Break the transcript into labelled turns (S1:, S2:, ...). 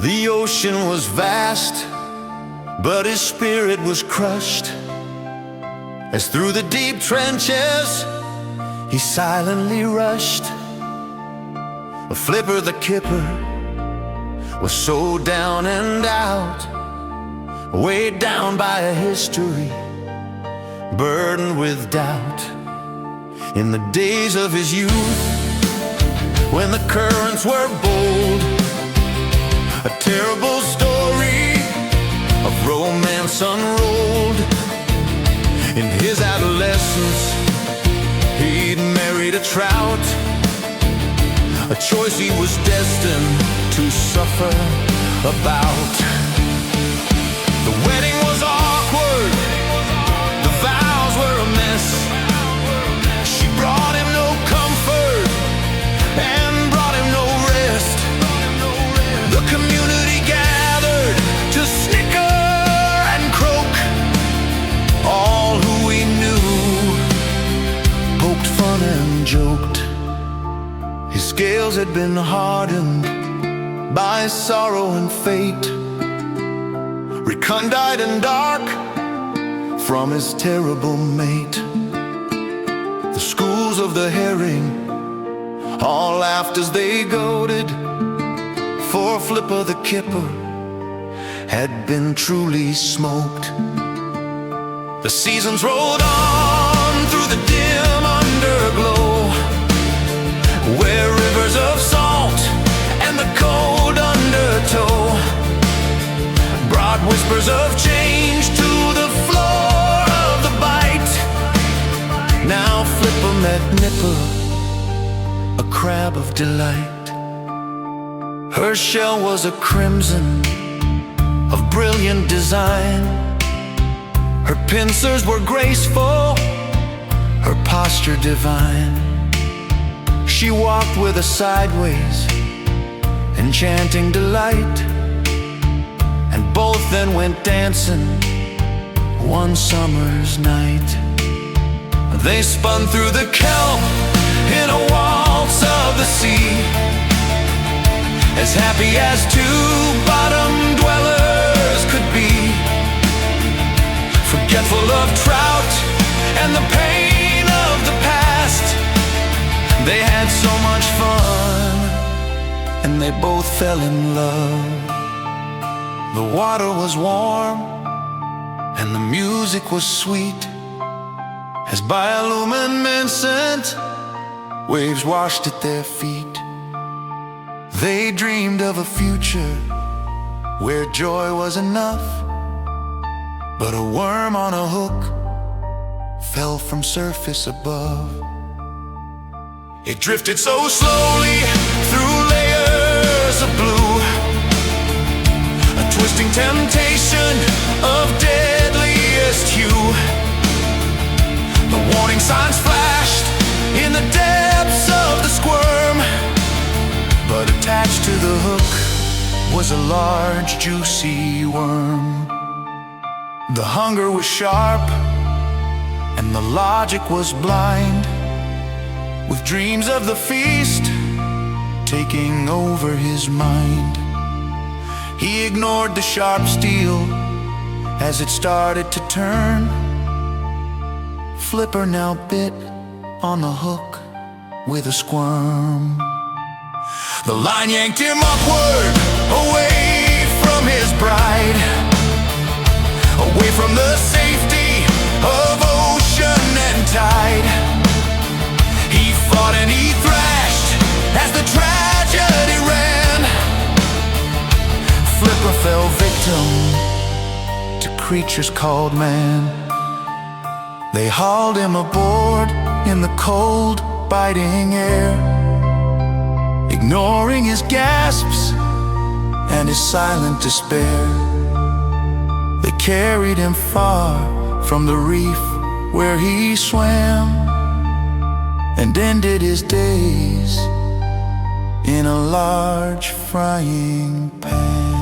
S1: The ocean was vast, but his spirit was crushed, as through the deep trenches he silently rushed. Flipper the Kipper was so down and out, weighed down by a history burdened with doubt. In the days of his youth, when the currents were bold, a terrible story of romance unrolled. In his adolescence, he'd married a trout, a choice he was destined to suffer about. The wedding was awkward, the vows were a mess. She brought him no comfort and brought him no rest. The community gathered to snicker and croak. All who he knew poked fun and joked. His scales had been hardened by sorrow and fate, recondite and dark from his terrible mate. The schools of the herring all laughed as they goaded, for Flipper the Kipper had been truly smoked. The seasons rolled on through the dim underglow, where rivers of salt and the cold undertow brought whispers of change to the floor of the bite. Now Flipper met Nipper, a crab of delight. Her shell was a crimson of brilliant design. Her pincers were graceful, her posture divine. She walked with a sideways, enchanting delight, and both then went dancing one summer's night. They spun through the kelp in a waltz of the sea, as happy as two bottom dwellers could be, forgetful of trout and the pain of the past. They had so much fun, and they both fell in love. The water was warm, and the music was sweet, as bioluminescent waves washed at their feet. They dreamed of a future where joy was enough, but a worm on a hook fell from surface above. It drifted so slowly through layers of blue, a twisting temptation of deadliest hue. The warning signs flashed in the depths of the squirm, but attached to the hook was a large, juicy worm. The hunger was sharp, and the logic was blind, with dreams of the feast taking over his mind. He ignored the sharp steel as it started to turn. Flipper now bit on the hook with a squirm. The line yanked him upward, away from his bride, away from the safety of ocean and tide. He fought and he thrashed as the tragedy ran. Flipper fell victim to creatures called man. They hauled him aboard in the cold, biting air, ignoring his gasps and his silent despair. They carried him far from the reef where he swam, and ended his days in a large frying pan.